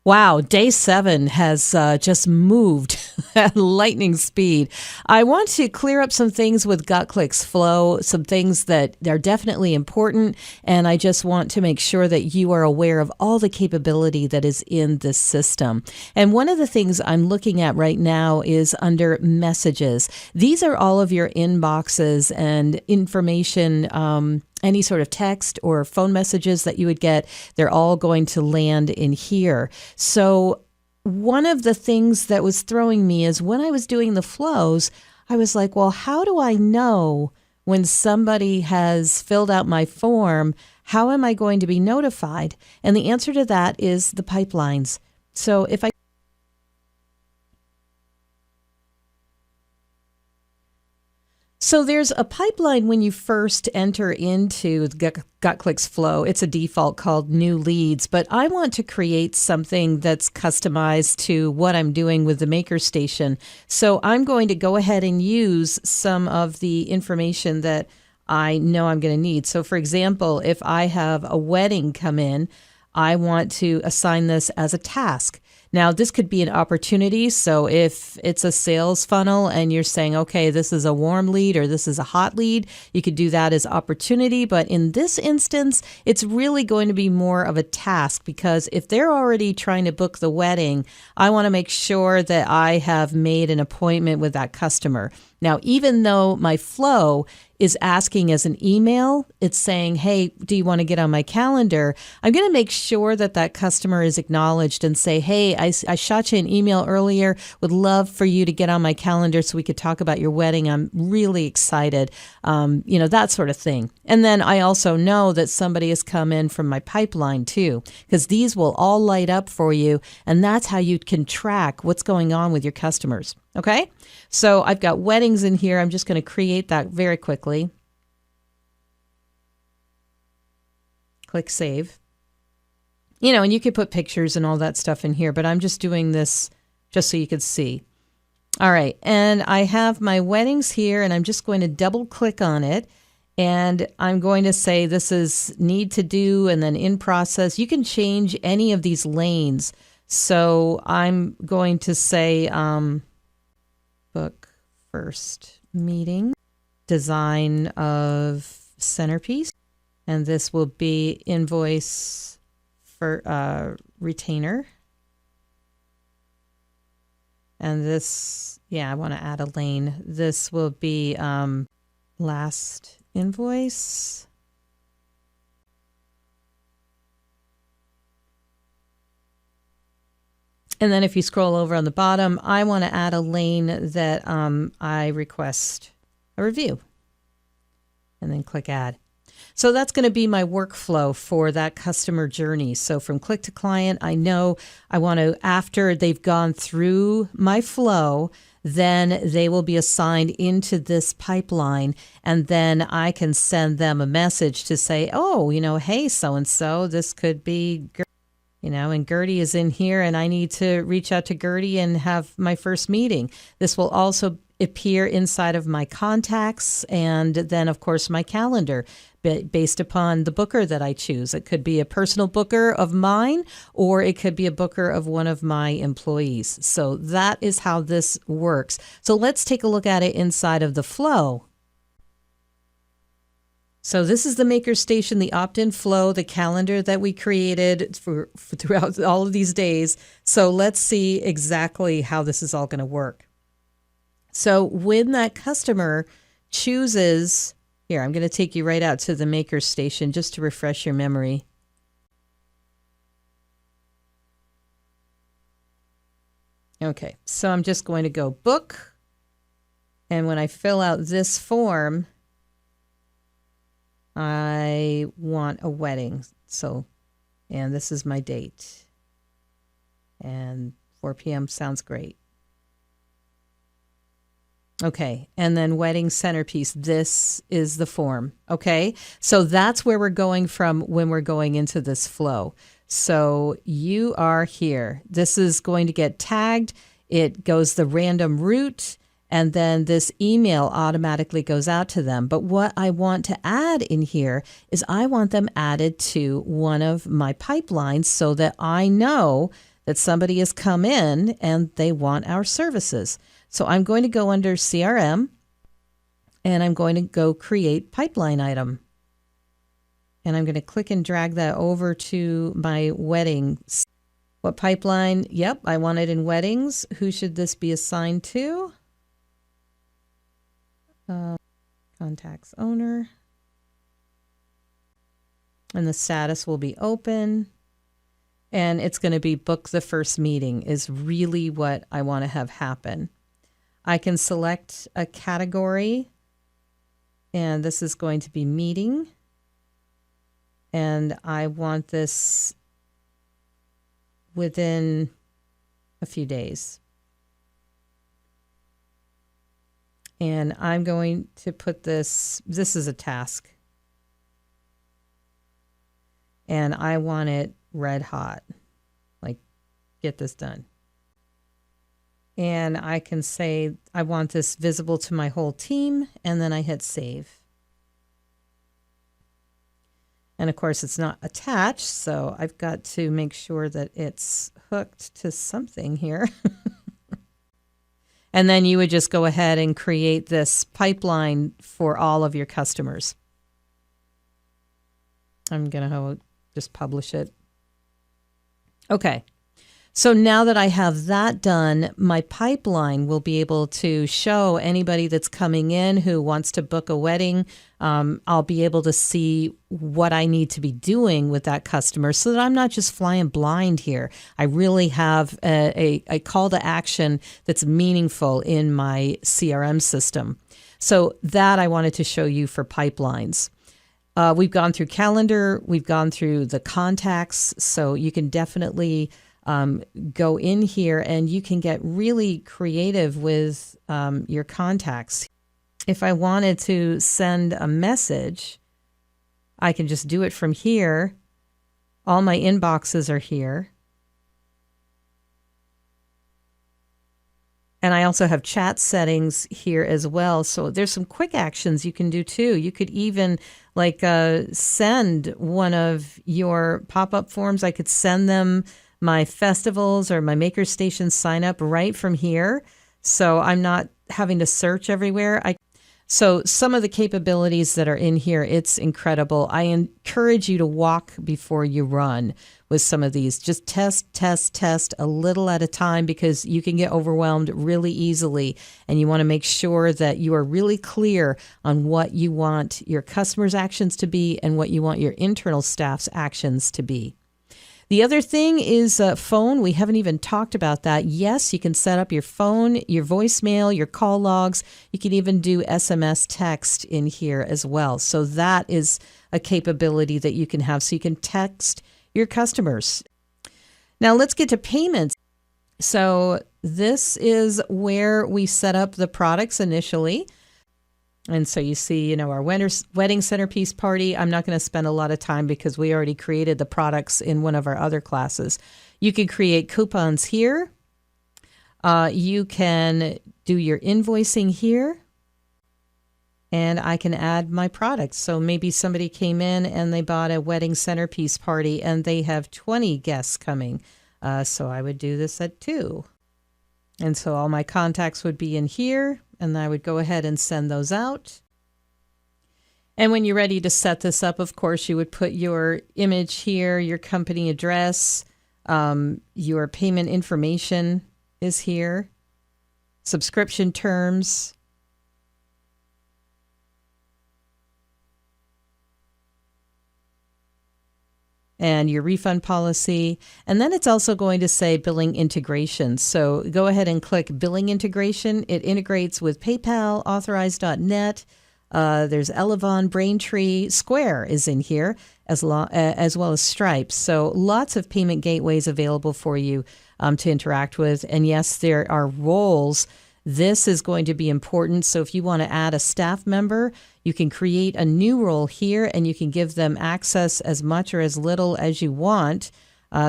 Wow, day 7 has just moved at lightning speed. I want to clear up some things with GutClick's flow, some things that are definitely important, and I just want to make sure that you are aware of all the capability that is in this system. And one of the things I'm looking at right now is under messages. These are all of your inboxes and information, any sort of text or phone messages that you would get, they're all going to land in here. So one of the things that was throwing me is when I was doing the flows, I was like, well, how do I know when somebody has filled out my form? How am I going to be notified? And the answer to that is the pipelines. So if I So there's a pipeline when you first enter into the GutClick's flow. It's a default called New Leads, but I want to create something that's customized to what I'm doing with the MakerStation. So I'm going to go ahead and use some of the information that I know I'm going to need. So for example, if I have a wedding come in, I want to assign this as a task. Now, this could be an opportunity. So if it's a sales funnel and you're saying, okay, this is a warm lead or this is a hot lead, you could do that as opportunity. But in this instance, it's really going to be more of a task because if they're already trying to book the wedding, I want to make sure that I have made an appointment with that customer. Now, even though my flow is asking as an email, it's saying, hey, do you want to get on my calendar? I'm going to make sure that that customer is acknowledged and say, hey, I shot you an email earlier. Would love for you to get on my calendar so we could talk about your wedding. I'm really excited. That sort of thing. And then I also know that somebody has come in from my pipeline too, because these will all light up for you. And that's how you can track what's going on with your customers. Okay, so I've got weddings in here. I'm just going to create that very quickly. Click Save. And you could put pictures and all that stuff in here, but I'm just doing this just so you could see. All right, and I have my weddings here, and I'm just going to double click on it, and I'm going to say this is need to do and then in process. You can change any of these lanes. So I'm going to say book first meeting, design of centerpiece, and this will be invoice for retainer. And this, I want to add a lane. This will be last invoice. And then if you scroll over on the bottom, I want to add a lane that I request a review. And then click Add. So that's going to be my workflow for that customer journey. So from click to client, I know I want to, after they've gone through my flow, then they will be assigned into this pipeline. And then I can send them a message to say, oh, hey, so-and-so, this could be and Gertie is in here and I need to reach out to Gertie and have my first meeting. This will also appear inside of my contacts and then, of course, my calendar based upon the booker that I choose. It could be a personal booker of mine or it could be a booker of one of my employees. So that is how this works. So let's take a look at it inside of the flow. So this is the MakerStation, the opt-in flow, the calendar that we created for throughout all of these days. So let's see exactly how this is all going to work. So when that customer chooses, here, I'm going to take you right out to the MakerStation just to refresh your memory. Okay, so I'm just going to go book. And when I fill out this form, I want a wedding. So, and this is my date. And 4 p.m. sounds great. Okay, and then wedding centerpiece. This is the form. Okay, so that's where we're going from when we're going into this flow. So you are here. This is going to get tagged. It goes the random route. And then this email automatically goes out to them. But what I want to add in here is I want them added to one of my pipelines so that I know that somebody has come in and they want our services. So I'm going to go under CRM and I'm going to go create pipeline item. And I'm going to click and drag that over to my weddings. What pipeline? Yep, I want it in weddings. Who should this be assigned to? Contacts owner. And the status will be open. And it's going to be book the first meeting is really what I want to have happen. I can select a category. And this is going to be meeting. And I want this within a few days. And I'm going to put this is a task. And I want it red hot, like get this done. And I can say I want this visible to my whole team, and then I hit save. And of course, it's not attached, so I've got to make sure that it's hooked to something here. And then you would just go ahead and create this pipeline for all of your customers. I'm going to just publish it. Okay. So now that I have that done, my pipeline will be able to show anybody that's coming in who wants to book a wedding. I'll be able to see what I need to be doing with that customer so that I'm not just flying blind here. I really have a call to action that's meaningful in my CRM system. So that I wanted to show you for pipelines. We've gone through calendar. We've gone through the contacts. So you can definitely go in here and you can get really creative with your contacts. If I wanted to send a message, I can just do it from here. All my inboxes are here. And I also have chat settings here as well. So there's some quick actions you can do too. You could even send one of your pop-up forms. I could send them my festivals or my Maker Station sign up right from here. So I'm not having to search everywhere. So some of the capabilities that are in here, it's incredible. I encourage you to walk before you run with some of these. Just test a little at a time because you can get overwhelmed really easily. And you want to make sure that you are really clear on what you want your customers' actions to be and what you want your internal staff's actions to be. The other thing is phone. We haven't even talked about that. Yes, you can set up your phone, your voicemail, your call logs. You can even do SMS text in here as well. So that is a capability that you can have. So you can text your customers. Now let's get to payments. So this is where we set up the products initially. And so you see, our wedding centerpiece party. I'm not going to spend a lot of time because we already created the products in one of our other classes. You can create coupons here. You can do your invoicing here. And I can add my products. So maybe somebody came in and they bought a wedding centerpiece party and they have 20 guests coming. So I would do this at 2. And so all my contacts would be in here. And I would go ahead and send those out. And when you're ready to set this up, of course, you would put your image here, your company address, your payment information is here, subscription terms, and your refund policy. And then it's also going to say billing integration. So go ahead and click billing integration. It integrates with PayPal, Authorize.net. There's Elevon, Braintree, Square is in here, as well as Stripe. So lots of payment gateways available for you to interact with. And yes, there are roles. This is going to be important. So if you want to add a staff member, you can create a new role here and you can give them access as much or as little as you want.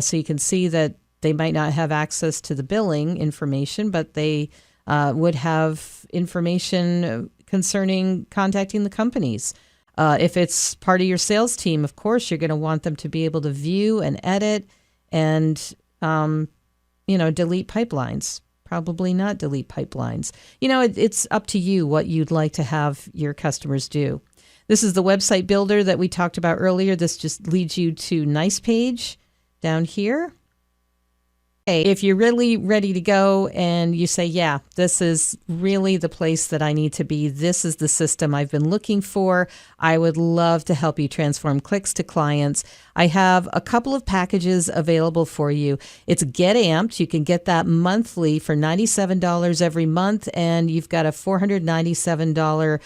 So you can see that they might not have access to the billing information, but they would have information concerning contacting the companies. If it's part of your sales team, of course, you're going to want them to be able to view and edit and delete pipelines. Probably not delete pipelines. It's up to you what you'd like to have your customers do. This is the website builder that we talked about earlier. This just leads you to Nice Page down here. Hey, if you're really ready to go and you say, yeah, this is really the place that I need to be, this is the system I've been looking for, I would love to help you transform clicks to clients. I have a couple of packages available for you. It's Get Amped. You can get that monthly for $97 every month, and you've got a $497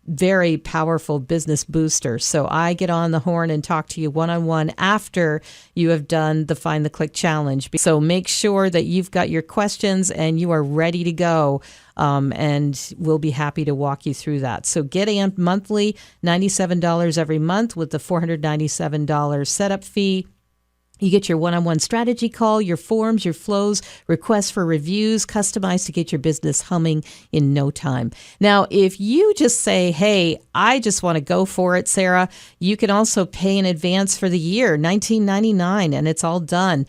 very powerful business booster. So I get on the horn and talk to you one-on-one after you have done the Find the Click Challenge. So make sure that you've got your questions and you are ready to go. And we'll be happy to walk you through that. So Get Amped monthly, $97 every month with the $497 setup fee. You get your one-on-one strategy call, your forms, your flows, requests for reviews, customized to get your business humming in no time. Now, if you just say, hey, I just want to go for it, Sarah, you can also pay in advance for the year, $19.99, and it's all done.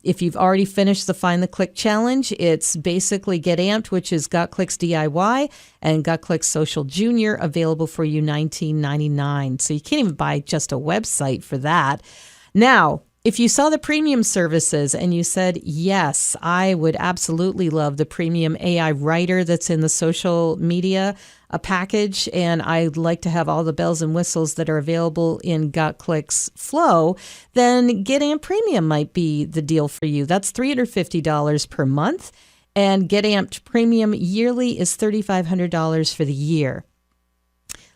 If you've already finished the Find the Click Challenge, it's basically Get Amped, which is Got Clicks DIY, and Got Clicks Social Junior, available for you $19.99. So you can't even buy just a website for that. Now, if you saw the premium services and you said, yes, I would absolutely love the premium AI writer that's in the social media package, and I'd like to have all the bells and whistles that are available in GotClick's Flow, then Get Amped Premium might be the deal for you. That's $350 per month, and Get Amped Premium yearly is $3,500 for the year.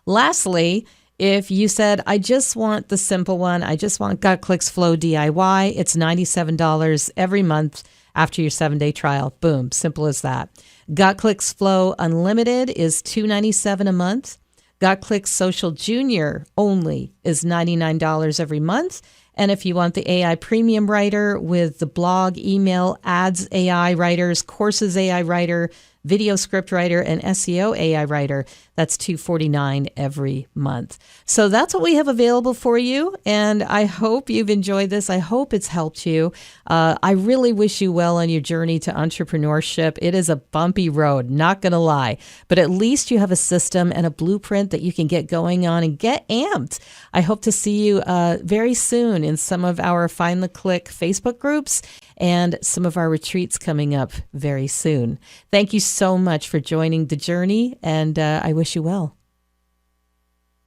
Lastly, if you said, I just want the simple one, I just want GotClick's Flow DIY, it's $97 every month after your 7-day trial. Boom, simple as that. GotClick's Flow Unlimited is $297 a month. GotClick's Social Junior only is $99 every month. And if you want the AI Premium Writer with the blog, email, ads AI writers, courses AI writer, video script writer, and SEO AI writer, that's $249 every month. So that's what we have available for you, and I hope you've enjoyed this. I hope it's helped you. I really wish you well on your journey to entrepreneurship. It is a bumpy road, not going to lie, but at least you have a system and a blueprint that you can get going on and get amped. I hope to see you very soon in some of our Find the Click Facebook groups and some of our retreats coming up very soon. Thank you so much for joining the journey, and I wish you well.